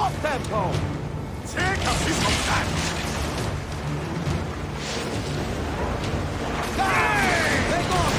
Up tempo! Take a piece of that! Hey! Take off!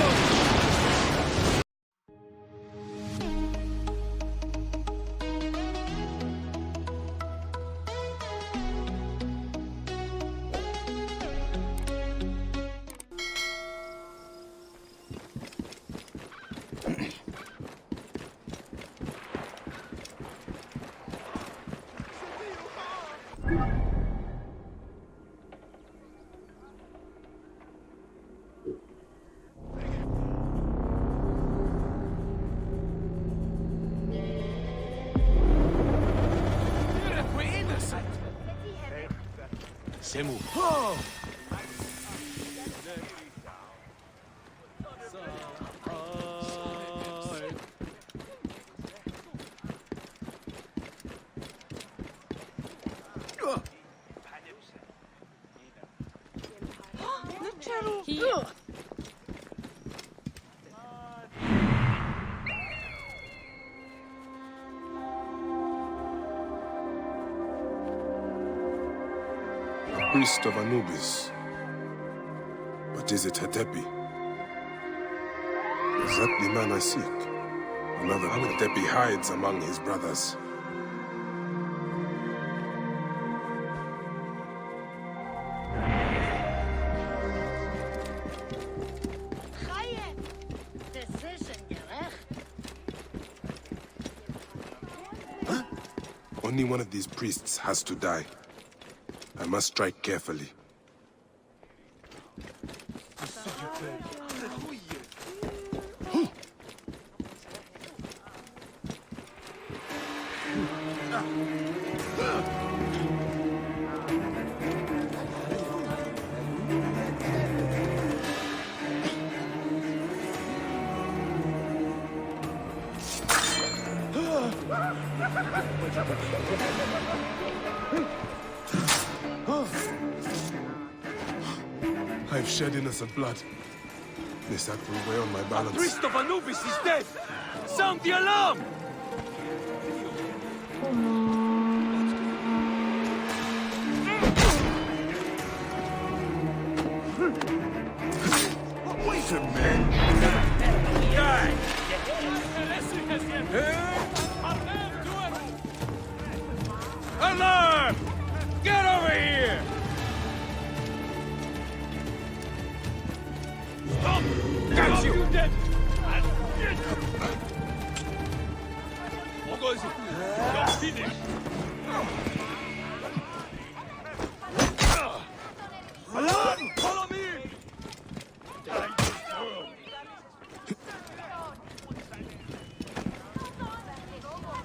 سمو Priest of Anubis. But is it Hatepi? Is that the man I seek? Another Hatepi hides among his brothers. Huh? Only one of these priests has to die. I must strike carefully. I've shed innocent blood. This act will weigh on my balance. The priest of Anubis is dead! Sound the alarm! Wait a minute! Alarm! Get over here! Stop! Got you! Dead! You're finished! Alarm! Follow me!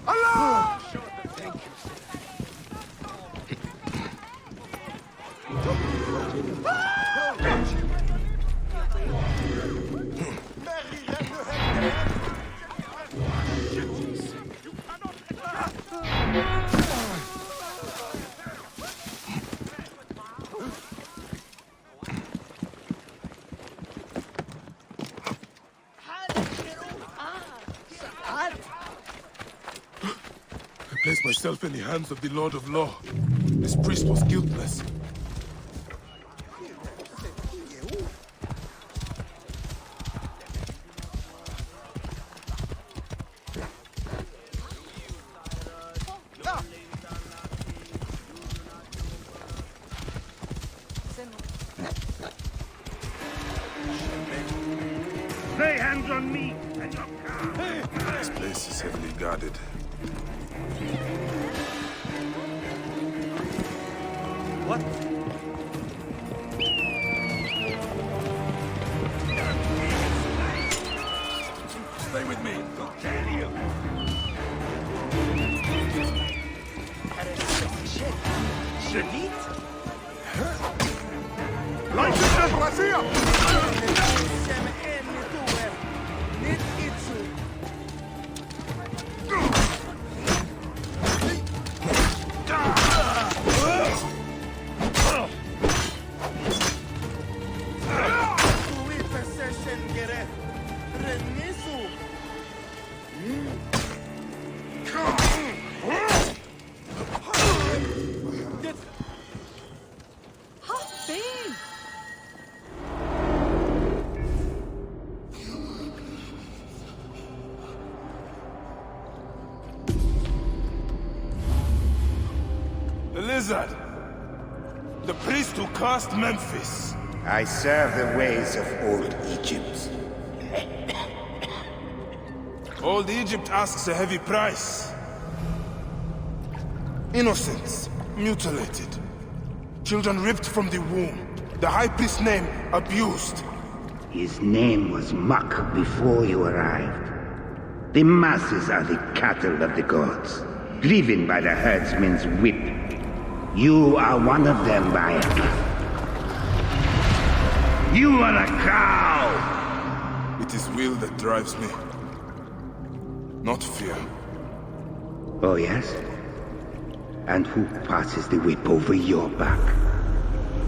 Alarm! Thank you. I placed myself in the hands of the Lord of Law. This priest was guiltless. Lay hands on me and your car. This place is heavily guarded. What? Stay with me. I'll tell you. شديد؟ لا يوجد راسية! Wizard! The priest who cursed Memphis! I serve the ways of old Egypt. Old Egypt asks a heavy price. Innocents mutilated. Children ripped from the womb. The High Priest's name abused. His name was Muck before you arrived. The masses are the cattle of the gods, driven by the herdsman's whip. You are one of them, Bayan. You are a cow! It is will that drives me, not fear. Oh, yes? And who passes the whip over your back?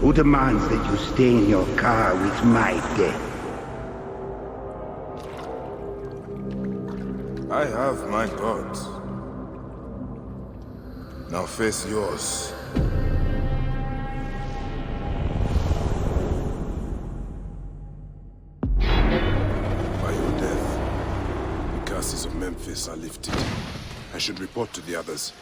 Who demands that you stay in your car with my death? I have my gods. Now face yours. By your death, the curses of Memphis are lifted. I should report to the others.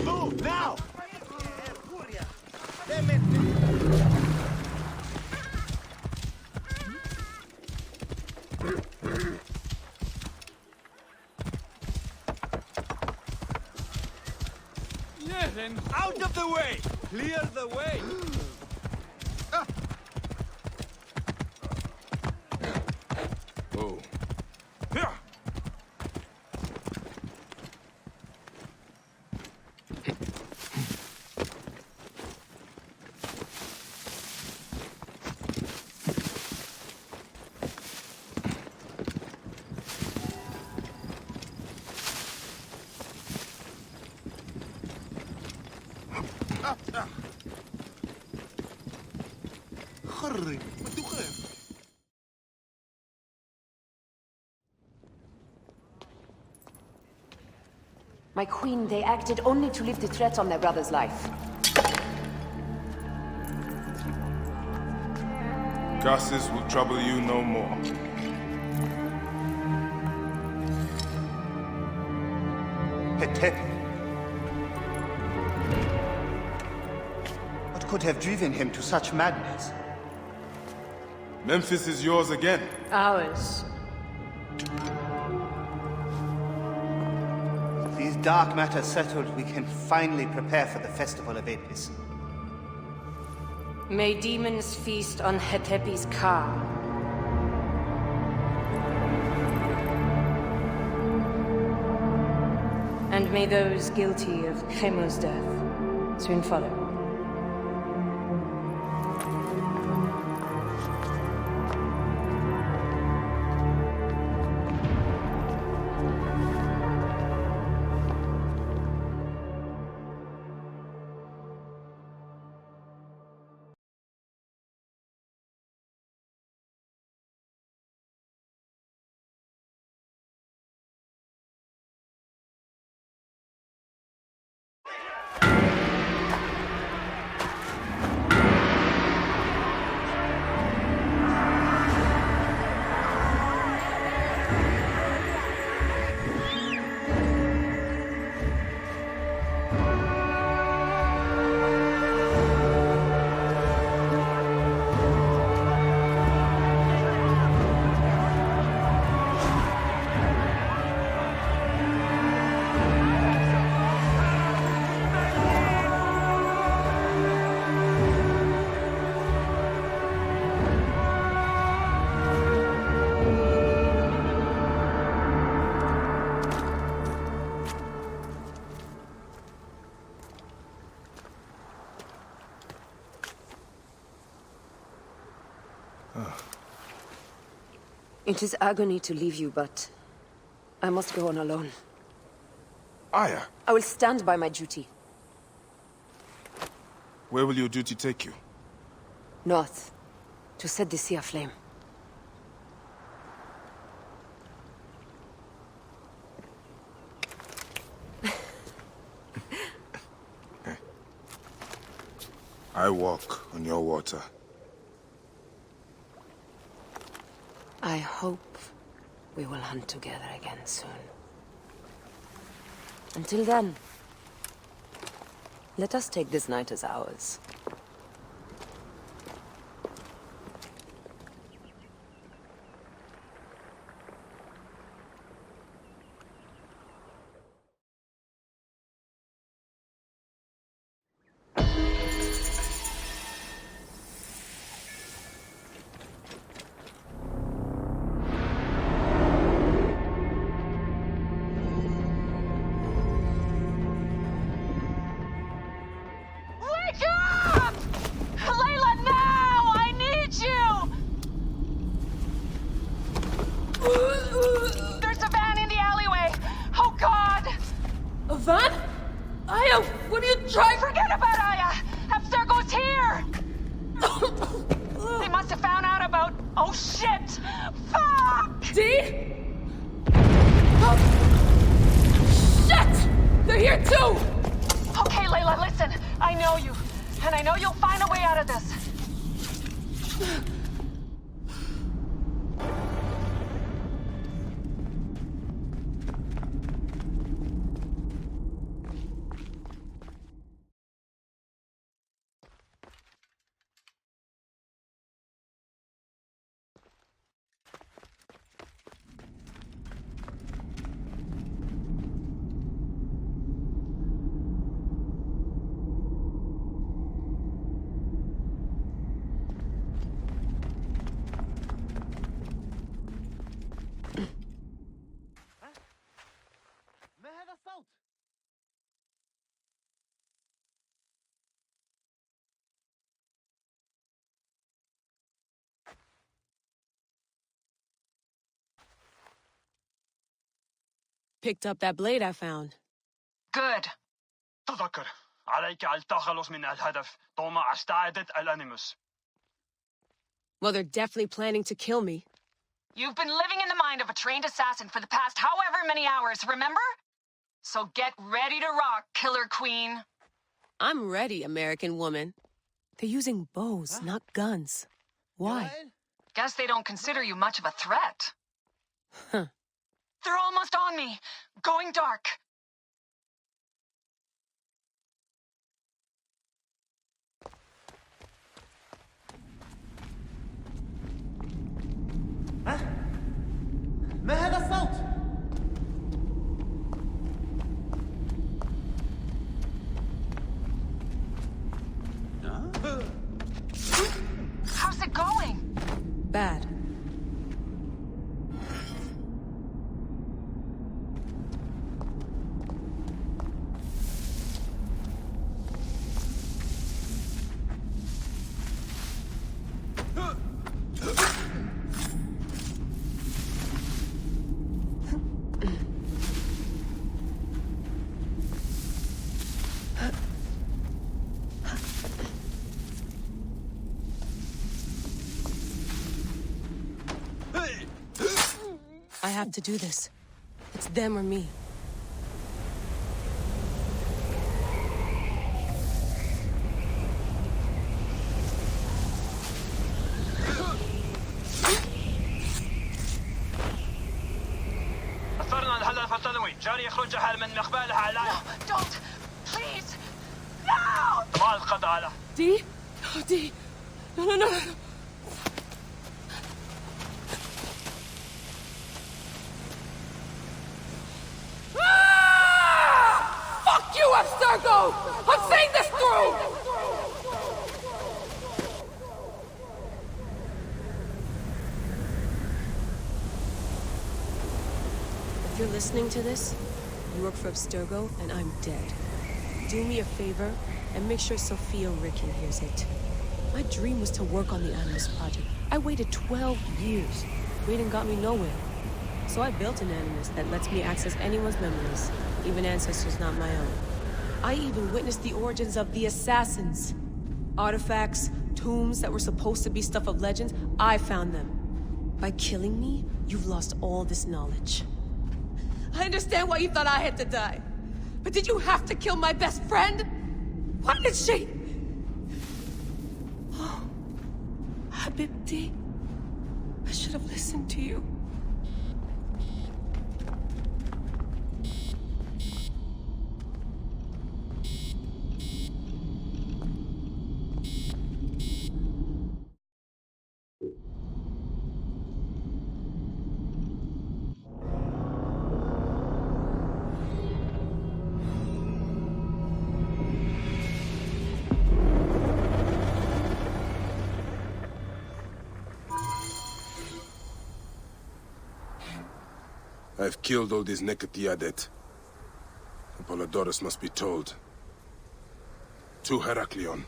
Move, now! Out of the way! Clear the way! Oh. خري ما تخاف. My queen, they acted only to lift the threat on their brother's life. Curses will trouble you no more. What could have driven him to such madness? Memphis is yours again. Ours. These dark matters settled, we can finally prepare for the festival of Apis. May demons feast on Hetepi's car. And may those guilty of Chemo's death soon follow. It is agony to leave you, but I must go on alone. Aya, I will stand by my duty. where will your duty take you? North, to set the sea aflame. I walk on your water. I hope we will hunt together again soon. Until then, let us take this night as ours. Picked up that blade I found. Good. تذكر عليك التخلص من الهدف طالما استعدت الأنيموس. Well, they're definitely planning to kill me. You've been living in the mind of a trained assassin for the past however many hours, remember? So get ready to rock, Killer Queen. I'm ready, American woman. They're using bows, not guns. Why? Guess they don't consider you much of a threat. Huh. They're almost on me. Going dark. ما هذا الصوت؟ How's it going? Bad. I have to do this. It's them or me. أثرنا الهدف التنوي. جاري يخرج حال من مقبالها على. No, don't. Please. No. ما القضاء على. D? Oh, D. No, no, no. Go! I'm seeing this through! If you're listening to this, you work for Abstergo, and I'm dead. Do me a favor, and make sure Sophia Ricken hears it. My dream was to work on the Animus Project. I waited 12 years. Waiting got me nowhere. So I built an Animus that lets me access anyone's memories, even ancestors not my own. I even witnessed the origins of the assassins. Artifacts, tombs that were supposed to be stuff of legends, I found them. By killing me, you've lost all this knowledge. I understand why you thought I had to die. But did you have to kill my best friend? Why did she... حبيبتي. I should have listened to you. I've killed all these Nekatiadet. Apollodorus must be told. To Heraklion.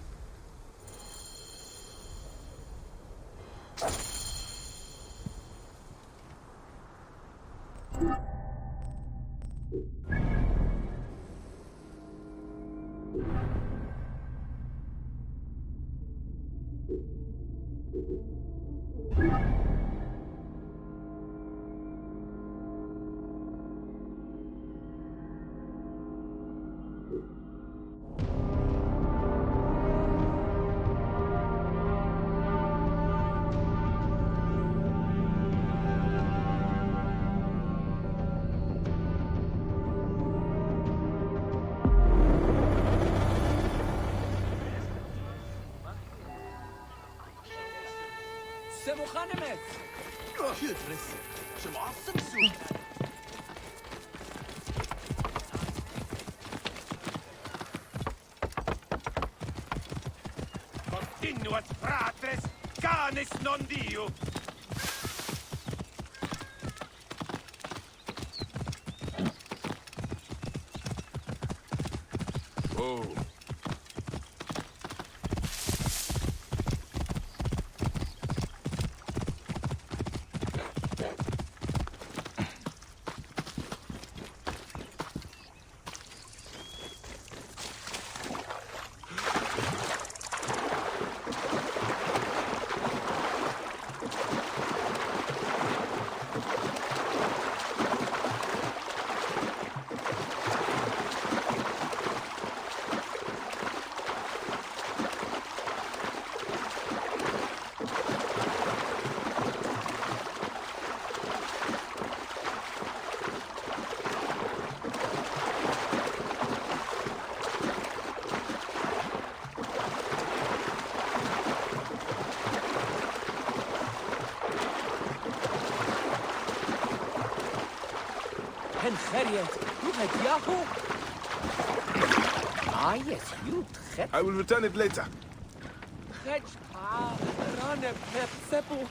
سمو خانمت يدرس شمعصم سوق Continuat fratres canis non dio. Oh. هن خريت يوهد ياهو. yes, you خد. I will return it later. خد رانا بسبو.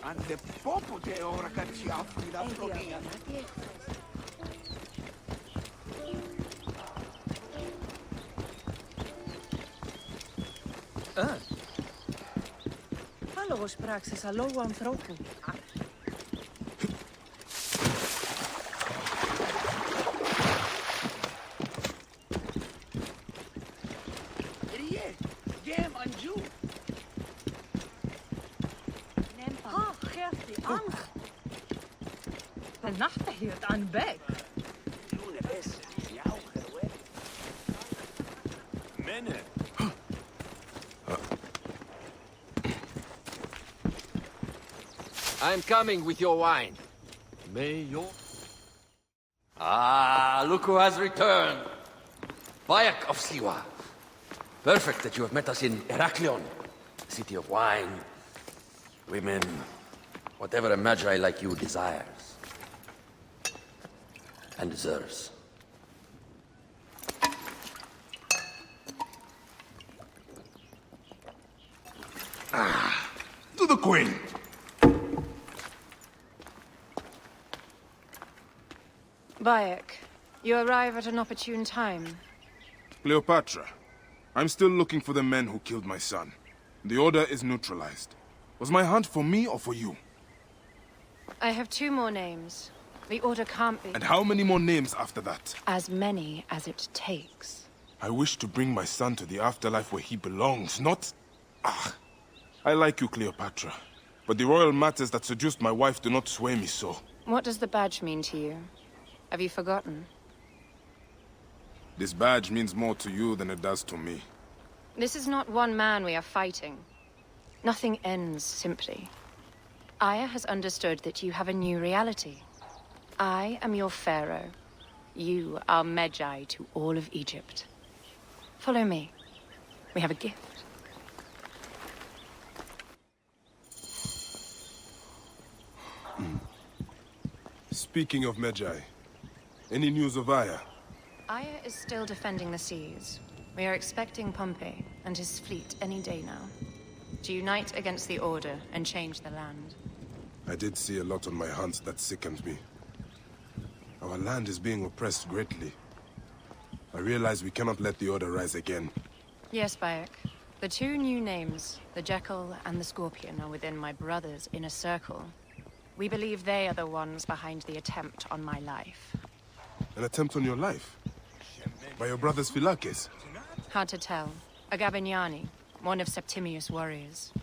Ante popo te ora che ci offri la floria. Hallo, sprak ze hallo aan vroken. I'm coming with your wine. May your... Ah, look who has returned. Bayek of Siwa. Perfect that you have met us in Heraklion, city of wine, women, whatever a magi like you desires and deserves. To the queen. Bayek, you arrive at an opportune time. Cleopatra, I'm still looking for the men who killed my son. The order is neutralized. Was my hunt for me or for you? I have 2 more names. The order can't be... And how many more names after that? As many as it takes. I wish to bring my son to the afterlife where he belongs, not... Ah. I like you, Cleopatra. But the royal matters that seduced my wife do not sway me so. What does the badge mean to you? Have you forgotten? This badge means more to you than it does to me. This is not one man we are fighting. Nothing ends simply. Aya has understood that you have a new reality. I am your pharaoh. You are Medjay to all of Egypt. Follow me. We have a gift. Speaking of Medjay, any news of Aya? Aya is still defending the seas. We are expecting Pompey and his fleet any day now, to unite against the Order and change the land. I did see a lot on my hunts that sickened me. Our land is being oppressed greatly. I realize we cannot let the Order rise again. Yes, Bayek. The 2 new names, the Jekyll and the Scorpion, are within my brother's inner circle. We believe they are the ones behind the attempt on my life. An attempt on your life? By your brother's Philakes? Hard to tell. A Gabignani, one of Septimius' warriors.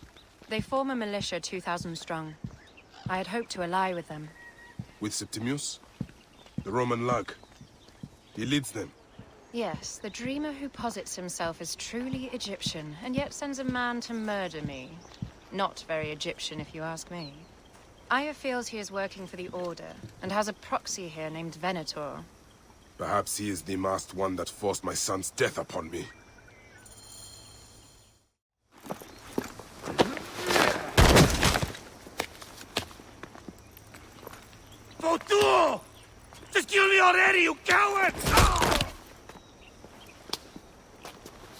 They form a militia 2,000 strong. I had hoped to ally with them. With Septimius? The Roman lug. He leads them. Yes, the dreamer who posits himself as truly Egyptian, and yet sends a man to murder me. Not very Egyptian, if you ask me. Aya feels he is working for the Order, and has a proxy here named Venator. Perhaps he is the masked one that forced my son's death upon me. Votu! Just kill me already, you coward!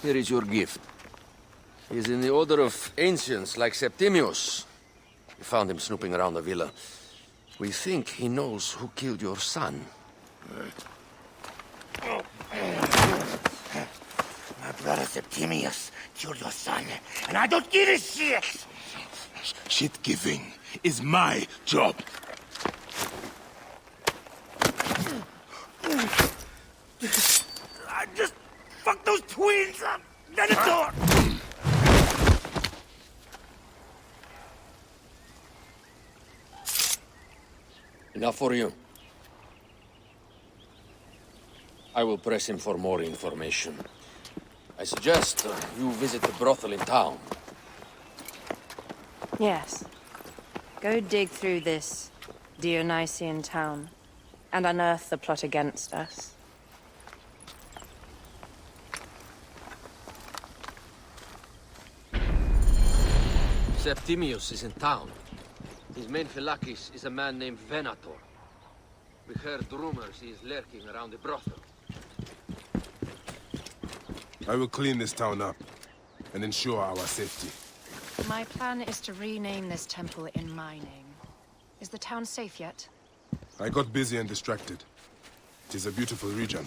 Here is your gift. He is in the order of ancients like Septimius. We found him snooping around the villa. We think he knows who killed your son. My brother Septimius killed your son, and I don't give a shit! Shit-giving is my job. I just fucked those twins up! Venator! Enough for you. I will press him for more information. I suggest you visit the brothel in town. Yes. Go dig through this Dionysian town, and unearth the plot against us. Septimius is in town. His main Philakes is a man named Venator. We heard rumors he is lurking around the brothel. I will clean this town up and ensure our safety. My plan is to rename this temple in my name. Is the town safe yet? I got busy and distracted. It is a beautiful region.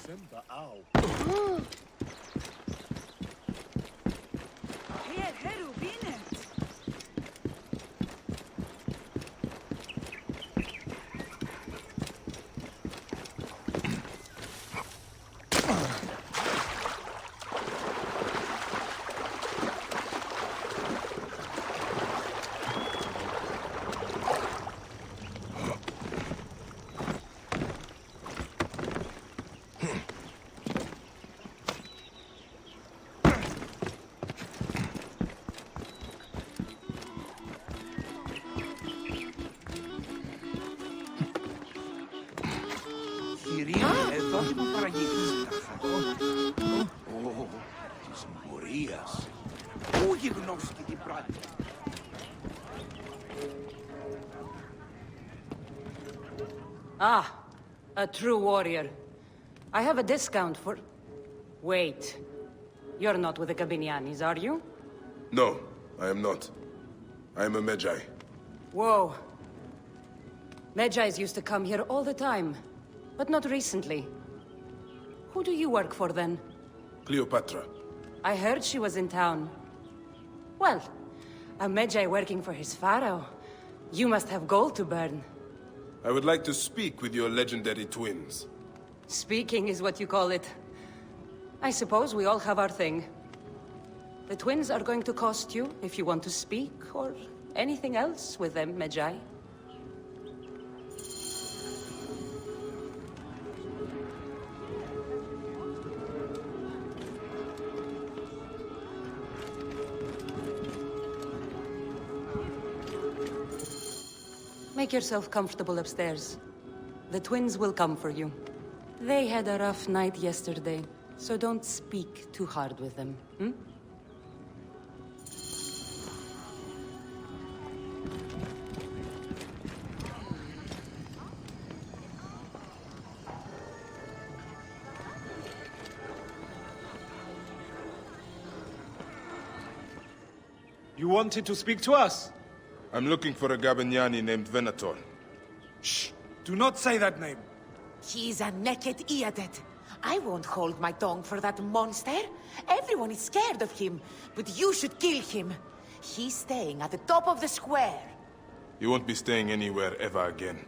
Ah, a true warrior. I have a discount for... Wait. You're not with the Gabignani's, are you? No, I am not. I am a Medjay. Whoa. Medjays used to come here all the time. but not recently. Who do you work for, then? Cleopatra. I heard she was in town. Well, a Magi working for his pharaoh. You must have gold to burn. I would like to speak with your legendary twins. Speaking is what you call it. I suppose we all have our thing. The twins are going to cost you if you want to speak, or anything else with them, Magi. Make yourself comfortable upstairs. The twins will come for you. They had a rough night yesterday, so don't speak too hard with them, hmm? You wanted to speak to us? I'm looking for a Gabignani named Venator. Shh! Do not say that name. He's a naked Iadet. I won't hold my tongue for that monster. Everyone is scared of him, but you should kill him. He's staying at the top of the square. You won't be staying anywhere ever again.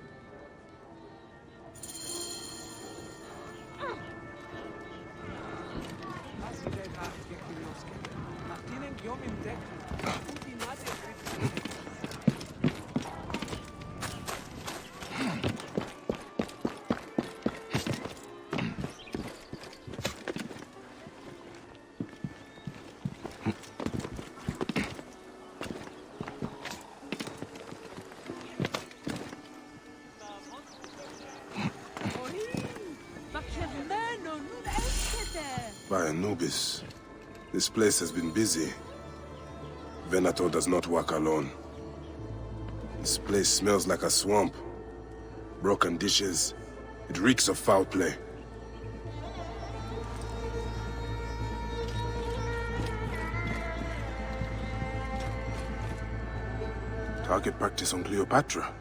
By Anubis, this place has been busy. Venator does not work alone. This place smells like a swamp. Broken dishes. It reeks of foul play. Target practice on Cleopatra.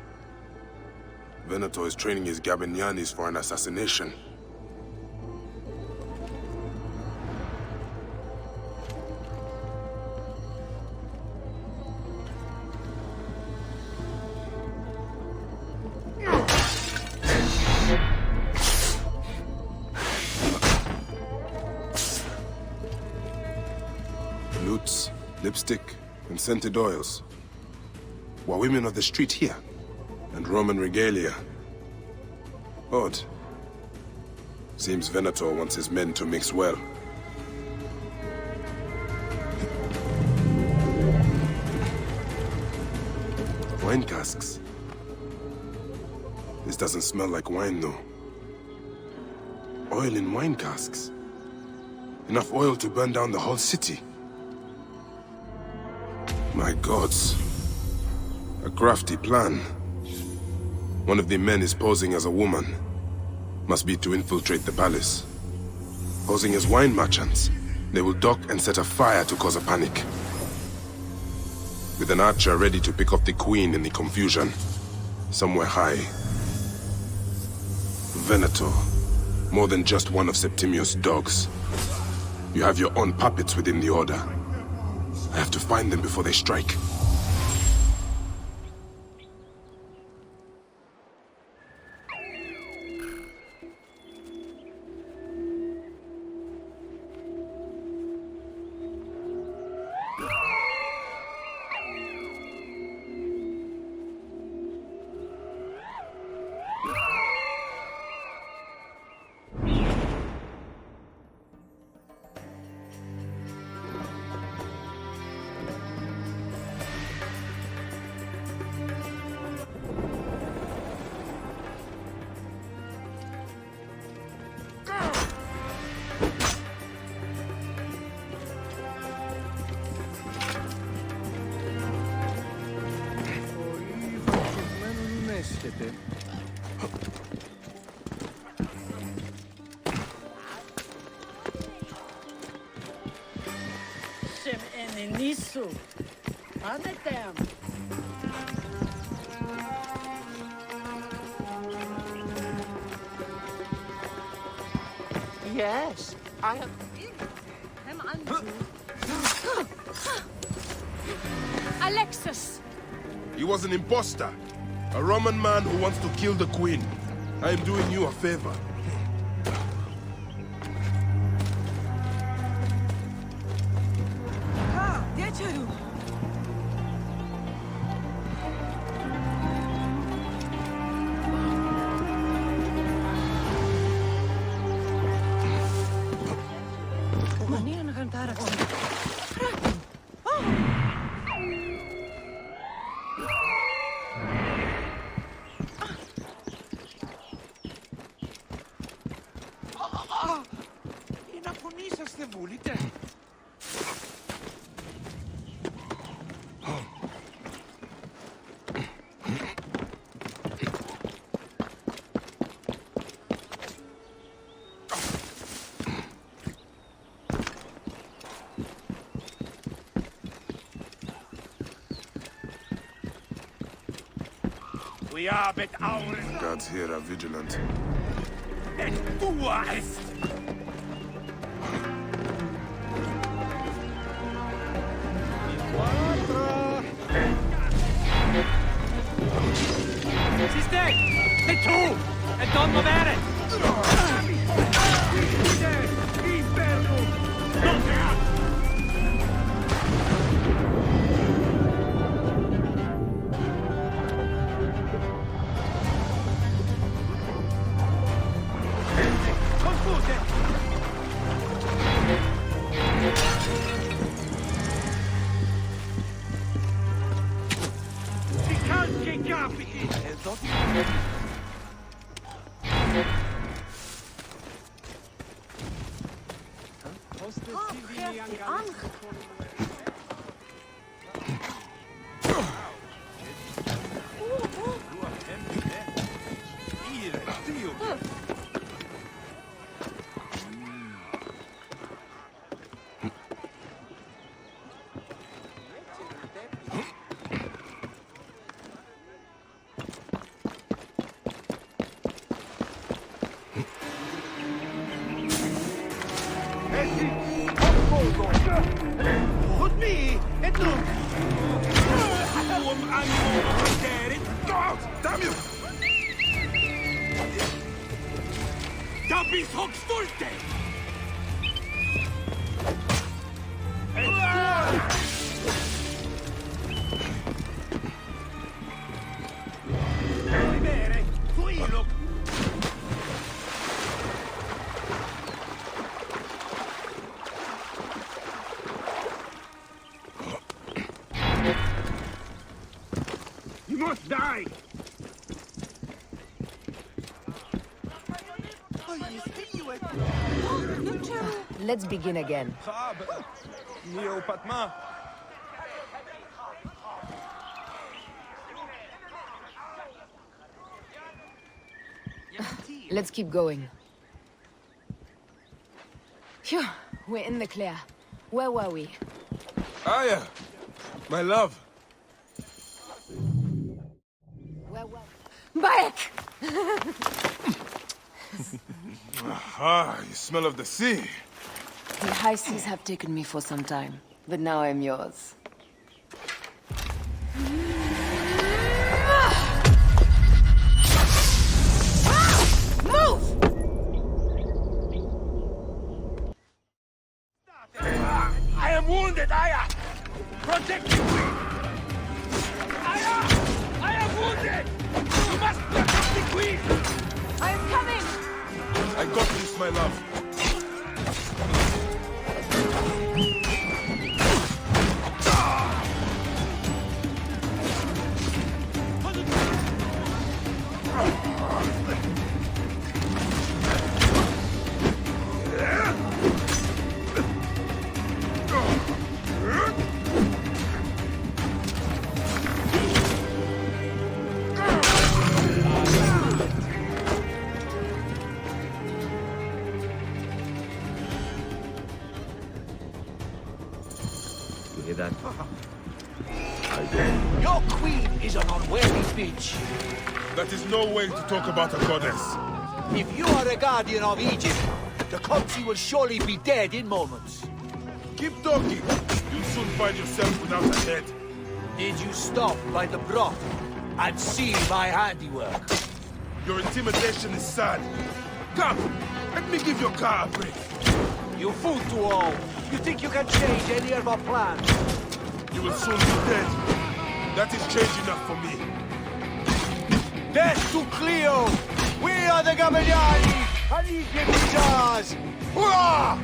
Venator is training his Gabignanis for an assassination. Lutes, lipstick, and scented oils. Were women of the street here? And Roman regalia. Odd. Seems Venator wants his men to mix well. Wine casks. This doesn't smell like wine, though. Oil in wine casks. Enough oil to burn down the whole city. My gods. A crafty plan. One of the men is posing as a woman. Must be to infiltrate the palace. Posing as wine merchants, they will dock and set a fire to cause a panic. With an archer ready to pick off the queen in the confusion. Somewhere high. Venator. More than just one of Septimius' dogs. You have your own puppets within the order. I have to find them before they strike. Yes, I am. Alexis! He was an imposter. A Roman man who wants to kill the queen. I am doing you a favor. We are but ours. Guards here are vigilant. And du ist. She's dead! The two! And don't move at it! Damn you! You must die! Let's begin again. Let's keep going. Phew, we're in the clear. Where were we? Aya! My love! Where were we? Back! Ah, you smell of the sea. The high seas have taken me for some time, but now I'm yours. Move! I am wounded, Aya! Protect me! Aya! I am wounded! You must protect the queen! I am coming! I got this, my love. That. Your queen is an unworthy bitch. That is no way to talk about a goddess. If you are a guardian of Egypt, The country will surely be dead in moments. Keep talking. You'll soon find yourself without a head. Did you stop by the broth and see my handiwork? Your intimidation is sad. Come, let me give your car a break. You fool to all. You think you can change any of our plans? You will soon be dead. That is change enough for me. Death to Cleo! We are the Gabiniani, and Egypt is ours! Hurrah!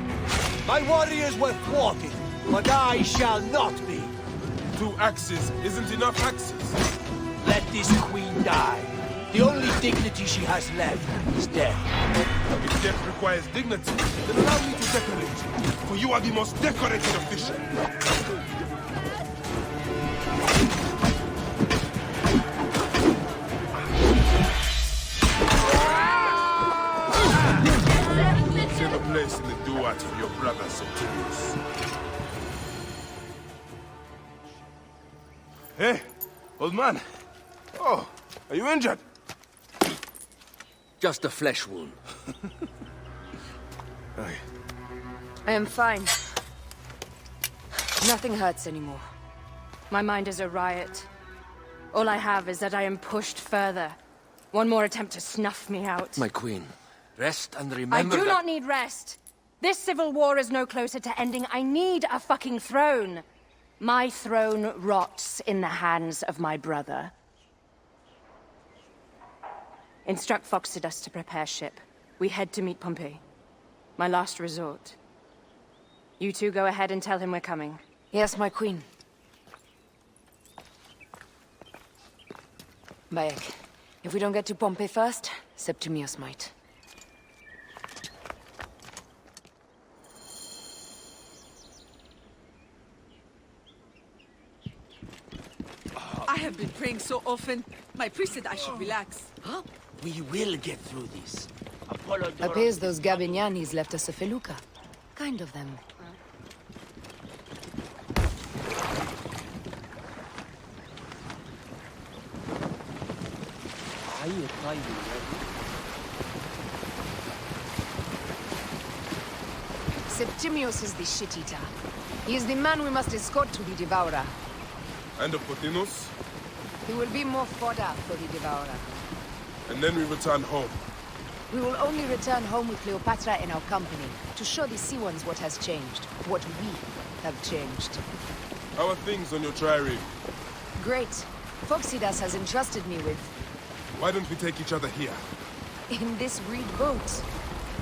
My warriors were thwarted, but I shall not be. 2 axes isn't enough axes. Let this queen die. The only dignity she has left is death. If death requires dignity, then allow me to decorate you, for you are the most decorated official. Save a place in the duat for your brother, Septimius. Hey, old man. Oh, are you injured? Just a flesh wound. I am fine. Nothing hurts anymore. My mind is a riot. All I have is that I am pushed further. One more attempt to snuff me out. My queen, rest and remember I do that... not need rest. This civil war is no closer to ending. I need a fucking throne. My throne rots in the hands of my brother. Instruct Foxidas to prepare ship. We head to meet Pompey. My last resort. You two go ahead and tell him we're coming. Yes, my queen. Bayek, if we don't get to Pompey first, Septimius might. I have been praying so often. My priest said I should relax. Huh? We will get through this. Appears those Gabinianis left us a felucca. Kind of them. Septimius is the shit-eater. He is the man we must escort to the Devourer. And of Pothinus? He will be more fodder for the Devourer. And then we return home. We will only return home with Cleopatra in our company, to show the Sea Ones what has changed, what we have changed. How are things on your trireme? Great. Foxidas has entrusted me with... Why don't we take each other here? in this reed boat.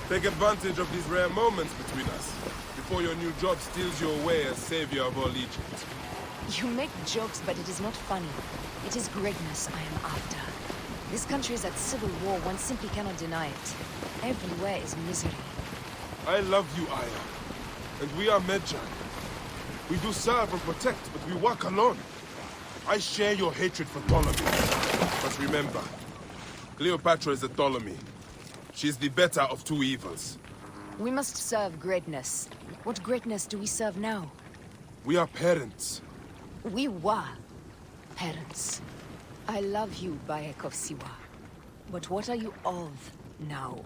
Take advantage of these rare moments between us, before your new job steals you away as savior of all Egypt. You make jokes, but it is not funny. It is greatness I am after. This country is at civil war, one simply cannot deny it. Everywhere is misery. I love you, Aya. And we are Medjay. We do serve and protect, but we work alone. I share your hatred for Ptolemy. But remember, Cleopatra is a Ptolemy. She's the better of two evils. We must serve greatness. What greatness do we serve now? We are parents. We were parents. I love you, Bayek of Siwa. But what are you of now?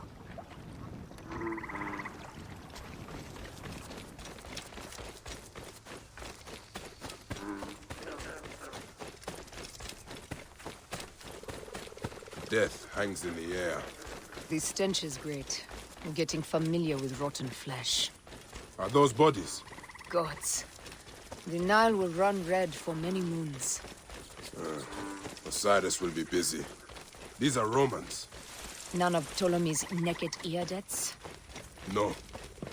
Death hangs in the air. The stench is great. I'm getting familiar with rotten flesh. Are those bodies? Gods. The Nile will run red for many moons. Osiris will be busy. These are Romans. None of Ptolemy's naked Iadets? No.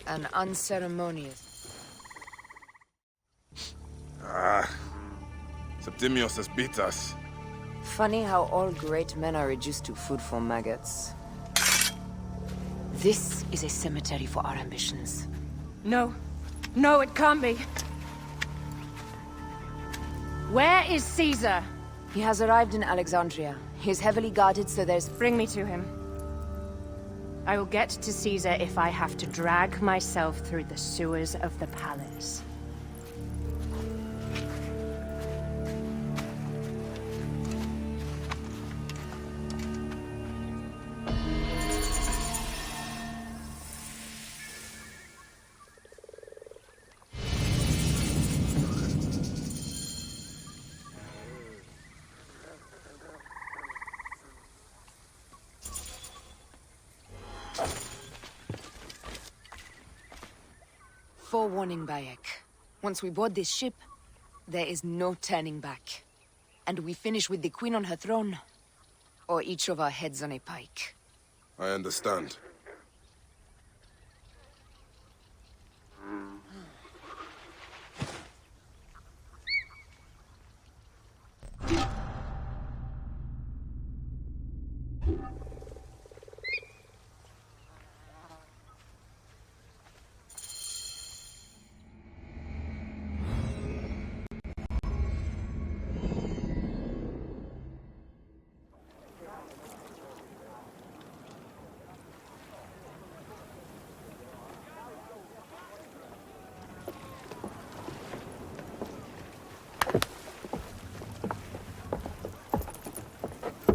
An unceremonious... Septimius has beat us. Funny how all great men are reduced to food for maggots. This is a cemetery for our ambitions. No. No, it can't be. Where is Caesar? He has arrived in Alexandria. He is heavily guarded, so there's... Bring me to him. I will get to Caesar if I have to drag myself through the sewers of the palace. forewarning, Bayek. Once we board this ship, there is no turning back. And we finish with the Queen on her throne, or each of our heads on a pike. I understand.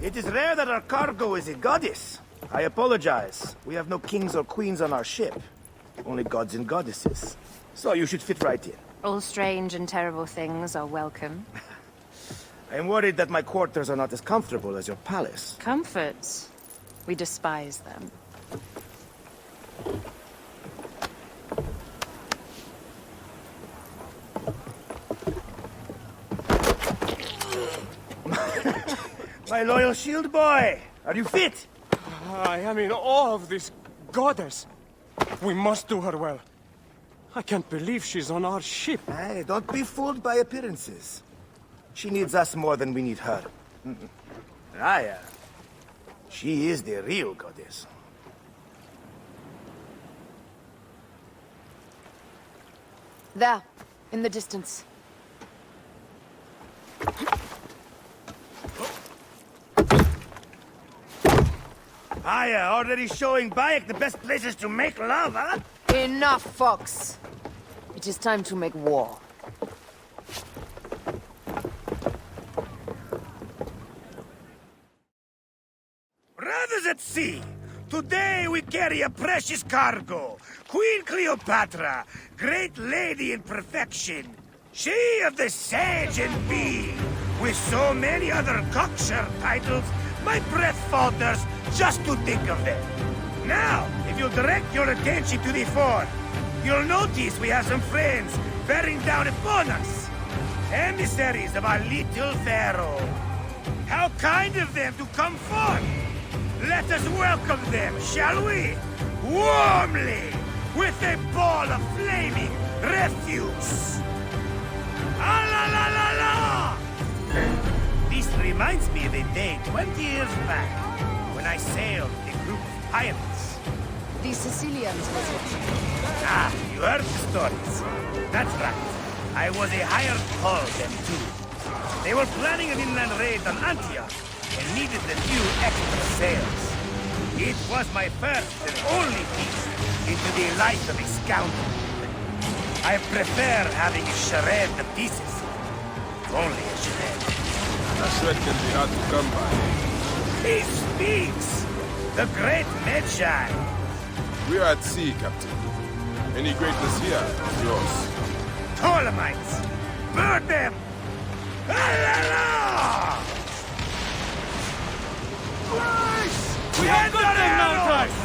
It is rare that our cargo is a goddess. I apologize. We have no kings or queens on our ship. Only gods and goddesses. So you should fit right in. All strange and terrible things are welcome. I am worried that my quarters are not as comfortable as your palace. Comforts? We despise them. My loyal shield boy! Are you fit? I am in awe of this goddess. We must do her well. I can't believe she's on our ship. Hey, don't be fooled by appearances. She needs us more than we need her. Aya, she is the real goddess. There, in the distance. Aya, already showing Bayek the best places to make love, huh? Enough, Fox. It is time to make war. Brothers at sea, today we carry a precious cargo. Queen Cleopatra, great lady in perfection. She of the sage and bee. With so many other cocksure titles, my breath falters just to think of them. Now, if you'll direct your attention to the fort, you'll notice we have some friends bearing down upon us. Emissaries of our little pharaoh. How kind of them to come forth. Let us welcome them, shall we? Warmly, with a ball of flaming refuse. Ah la la la la! This reminds me of a day 20 years back, when I sailed with a group of pirates. The Sicilians, was it? Ah, you heard the stories. That's right. I was a hired hull then too. They were planning an inland raid on Antioch, and needed a few extra sails. It was my first and only piece into the life of a scoundrel. I prefer having a charade of pieces. Only a charade. A shred can be hard to come by. He speaks! The great Magi! We are at sea, Captain. Any greatness here is yours. Ptolemaites! Burn them! La! We have got them now, guys!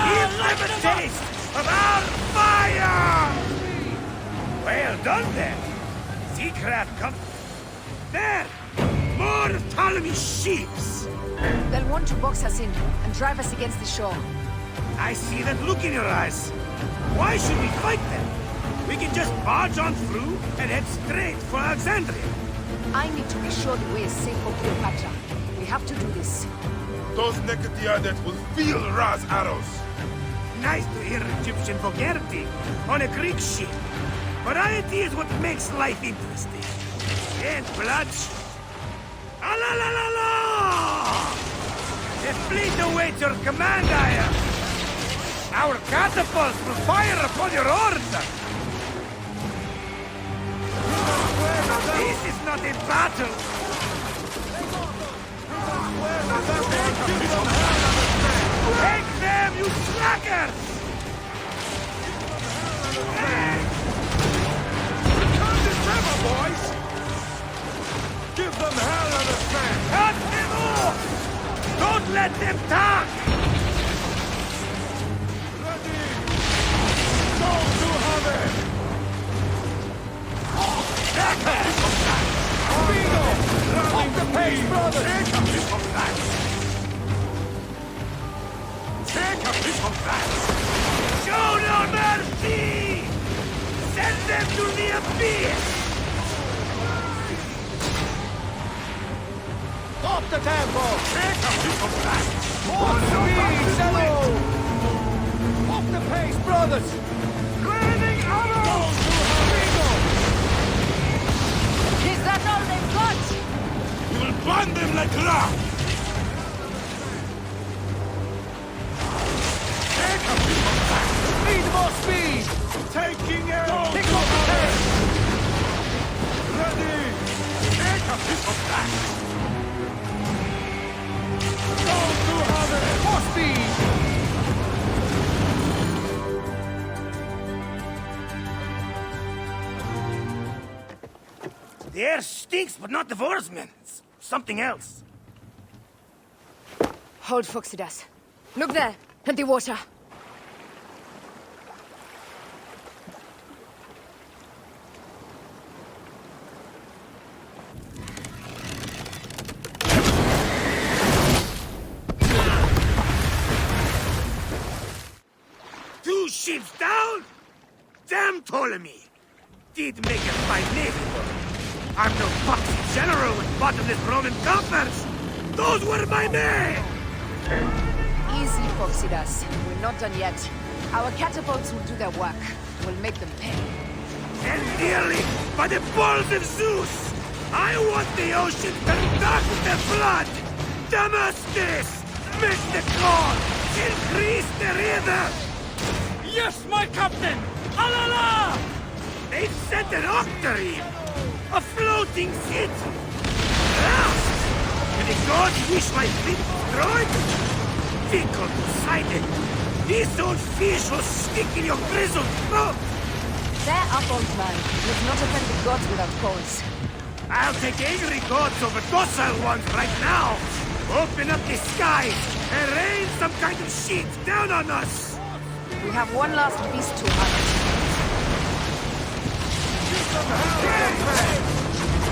Give them a taste of our fire! Well done, then. Seacraft come... There! More of Ptolemy's ships! They'll want to box us in and drive us against the shore. I see that look in your eyes. Why should we fight them? We can just barge on through and head straight for Alexandria. I need to be sure the way is safe for Cleopatra. We have to do this. Those naked Diadet will feel Ra's arrows. Nice to hear Egyptian vulgarity on a Greek ship. Variety is what makes life interesting. And bloodshed. Ah la la la la! The fleet awaits your command, Aya. Our catapults will fire upon your order. This is not a battle. Take them, you slackers! Come to river, boys! Give them hell on the sand! Cut them off! Don't let them talk! Ready! Go to harvest! a piece of that! Show no mercy! Send them to the abyss! Off the tempo! Take a piece of that! More speed, Zeno! Off the pace, brothers! Raining arrows! Is that all they've got? We will burn them like rocks! Take a piece of that! Need more speed! Taking air! Pick up the pace! Ready! Take a piece of that! Go to harvest! More speed! The air stinks, but not the Vorsmen. It's something else. Hold Fuxidas. Look there, at the water. Two ships down? Damn Ptolemy! Did make a fine navy, though. I'm no foxy general with bottomless Roman coffers! Those were my men! Easy, Fuxidas. We're not done yet. Our catapults will do their work. We'll make them pay. And dearly, by the balls of Zeus! I want the ocean to conduct the flood! Damascus! Miss the call! Increase the river! Yes, my captain! Alala! They've sent an octarine! A floating city! Lost! Do the gods wish my fleet destroyed? Fickle Poseidon! This old fish will stick in your grizzled throat! They're up, old man. Let's not offend the gods without cause. I'll take angry gods over docile ones right now! Open up the skies and rain some kind of shit down on us! We have one last beast to hunt. Give them hell on the track!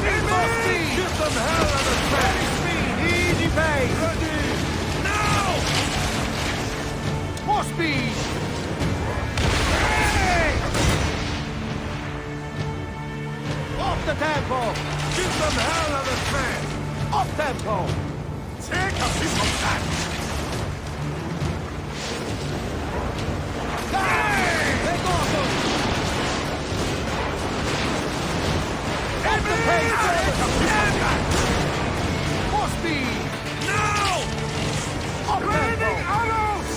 Need more speed! Give them hell on the track! Speed! Easy pace! Ready! Now! More speed! Hey! Off the tempo! Give them hell on the track! Off tempo! Take a piece of that! Hey! Take off them! Off the pace! More speed! Now! Off tempo! Arrows!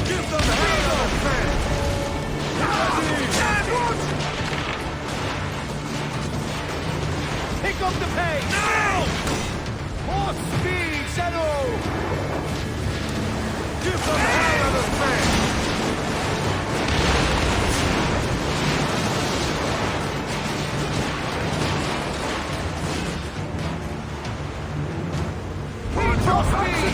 Give them hell on the track! Pick up the pace! Now! More speed, Zeno! Give them hell on the track! More speed!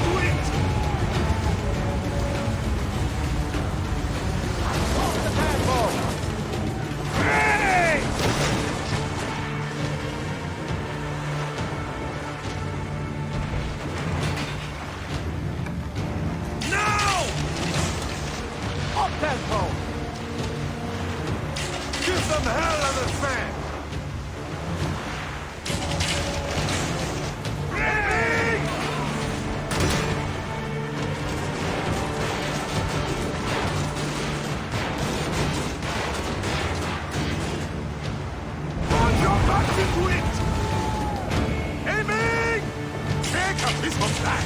Off the tempo! Hey! Now! Up tempo! Give them hell on the track! Ready! Put your backs into it! Aiming! Take a piece of that!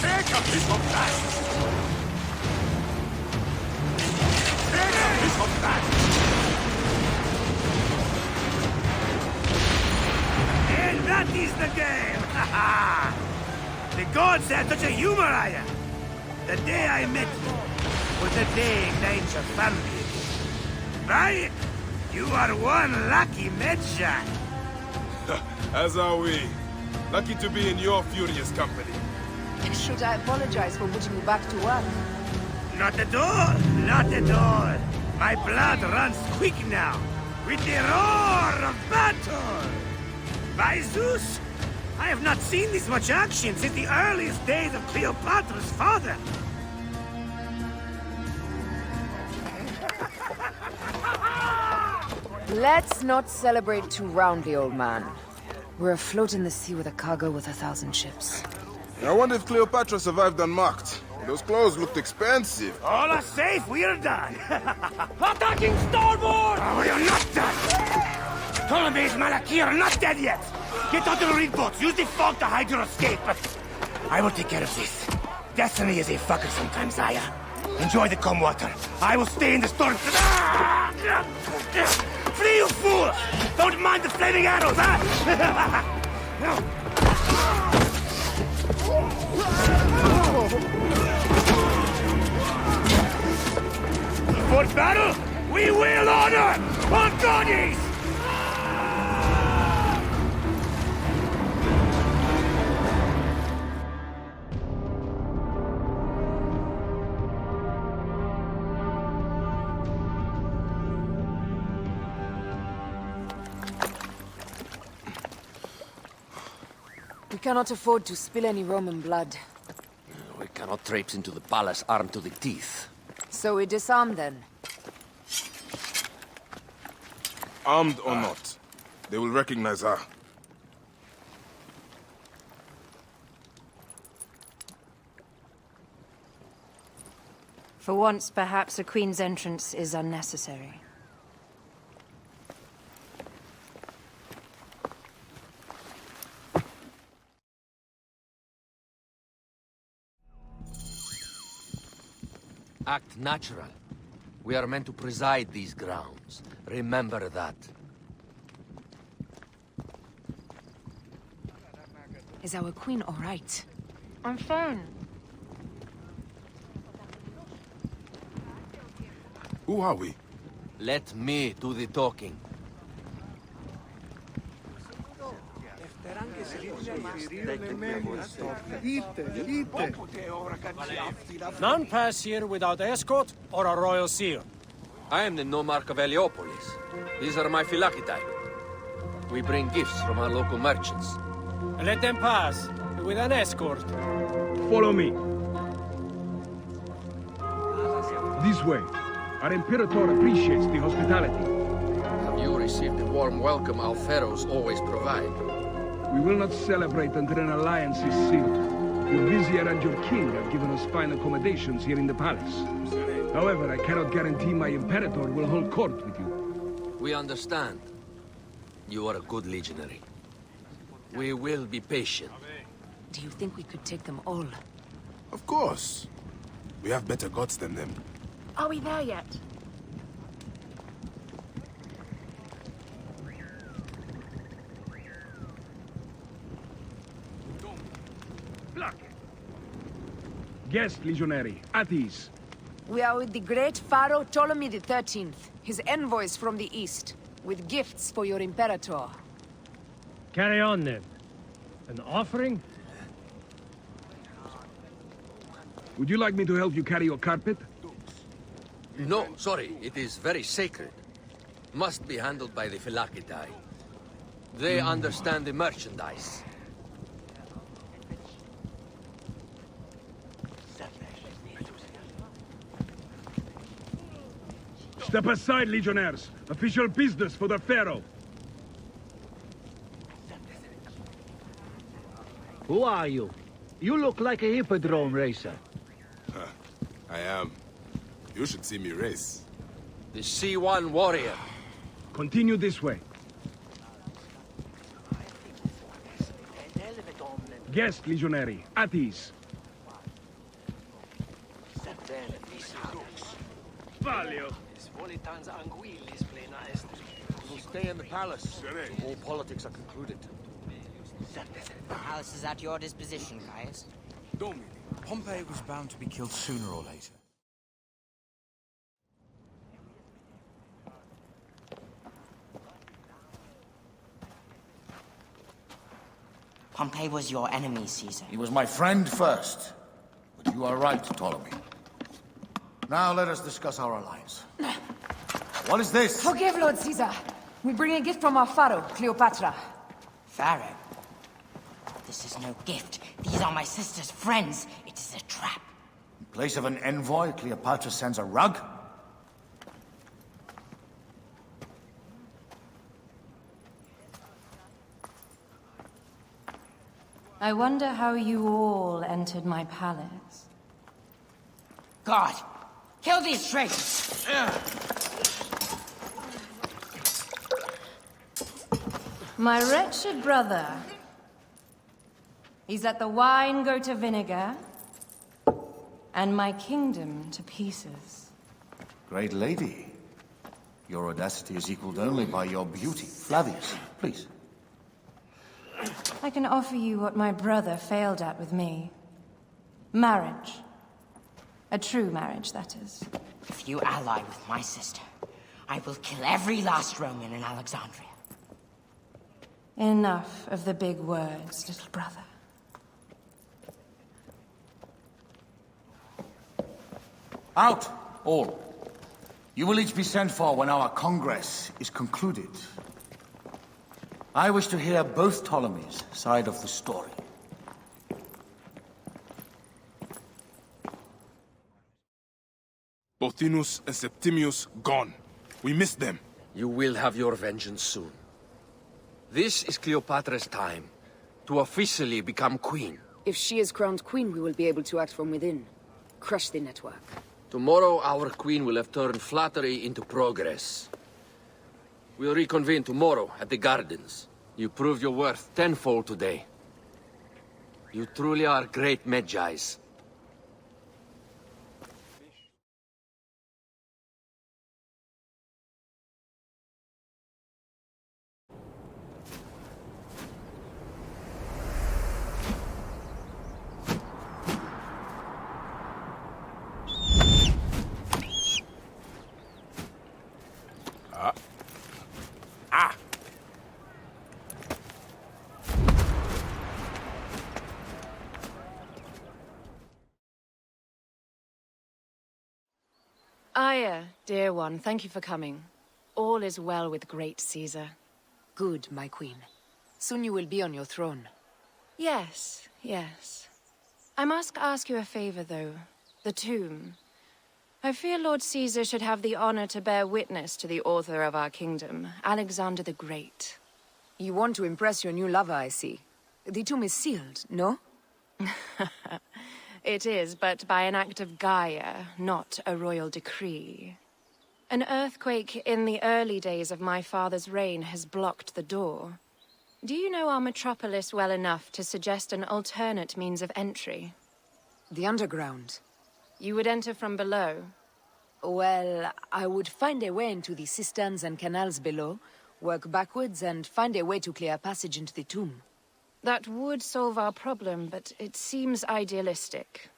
Take a piece of that! Take a piece of that! And that is the game! Ha ha! The gods had such a humor, Aya! The day I met you was the day nature found me. Right? You are one lucky medshot. As are we. Lucky to be in your furious company. Should I apologize for putting you back to work? Not at all! Not at all! My blood runs quick now, with the roar of battle! By Zeus, I have not seen this much action since the earliest days of Cleopatra's father. Let's not celebrate too roundly, old man. We're afloat in the sea with a cargo with 1,000 ships. I wonder if Cleopatra survived unmarked. Those clothes looked expensive. All are safe, we're done. Attacking starboard! Oh, we are not done! Ptolemy and Malaki are not dead yet! Get onto the reed boats, use the fog to hide your escape, but I will take care of this. Destiny is a fucker sometimes, Aya. Enjoy the calm water. I will stay in the storm. Flee, you fools! Don't mind the flaming arrows, huh? For battle, we will honor our bodies! We cannot afford to spill any Roman blood. We cannot traipse into the palace armed to the teeth. So we disarm then. Armed or not, they will recognize her. For once, perhaps a queen's entrance is unnecessary. Act natural. We are meant to preside these grounds. Remember that. Is our queen all right? I'm fine. Who are we? Let me do the talking. None pass here without escort or a royal seal. I am the nomarch of Heliopolis. These are my Phylakitai. We bring gifts from our local merchants. Let them pass with an escort. Follow me. This way. Our Imperator appreciates the hospitality. Have you received the warm welcome our pharaohs always provide? We will not celebrate until an alliance is sealed. Your vizier and your king have given us fine accommodations here in the palace. However, I cannot guarantee my Imperator will hold court with you. We understand. You are a good legionary. We will be patient. Do you think we could take them all? Of course. We have better gods than them. Are we there yet? Guest, legionary, at ease. We are with the great Pharaoh Ptolemy XIII, his envoys from the east, with gifts for your Imperator. Carry on then. An offering? Would you like me to help you carry your carpet? No, sorry. It is very sacred. Must be handled by the Phylakitai. They understand the merchandise. Step aside, legionnaires. Official business for the Pharaoh. Who are you? You look like a hippodrome racer. I am. You should see me race. The C1 warrior. Continue this way. Guest, legionary, at ease. Valio. We'll stay in the palace. All politics are concluded. The palace is at your disposition, guys. Pompey was bound to be killed sooner or later. Pompey was your enemy, Caesar. He was my friend first. But you are right, Ptolemy. Now let us discuss our alliance. What is this? Forgive, Lord Caesar. We bring a gift from our Pharaoh, Cleopatra. Pharaoh? This is no gift. These are my sister's friends. It is a trap. In place of an envoy, Cleopatra sends a rug? I wonder how you all entered my palace. God, kill these traitors! My wretched brother. He's let the wine go to vinegar, and my kingdom to pieces. Great lady. Your audacity is equaled only by your beauty. Flavius, please. I can offer you what my brother failed at with me. Marriage. A true marriage, that is. If you ally with my sister, I will kill every last Roman in Alexandria. Enough of the big words, little brother. Out, all. You will each be sent for when our congress is concluded. I wish to hear both Ptolemies' side of the story. Pothinus and Septimius gone. We missed them. You will have your vengeance soon. This is Cleopatra's time to officially become queen. If she is crowned queen, we will be able to act from within. Crush the network. Tomorrow, our queen will have turned flattery into progress. We'll reconvene tomorrow at the gardens. You proved your worth tenfold today. You truly are great Magi's. Aya, dear one, thank you for coming. All is well with great Caesar. Good, my queen. Soon you will be on your throne. Yes, yes. I must ask you a favor, though. The tomb. I fear Lord Caesar should have the honor to bear witness to the author of our kingdom, Alexander the Great. You want to impress your new lover, I see. The tomb is sealed, no? It is, but by an act of Gaia, not a royal decree. An earthquake in the early days of my father's reign has blocked the door. Do you know our metropolis well enough to suggest an alternate means of entry? The underground. You would enter from below? Well, I would find a way into the cisterns and canals below, work backwards, and find a way to clear a passage into the tomb. That would solve our problem, but it seems idealistic.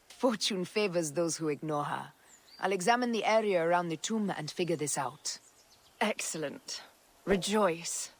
Fortune favors those who ignore her. I'll examine the area around the tomb and figure this out. Excellent. Rejoice.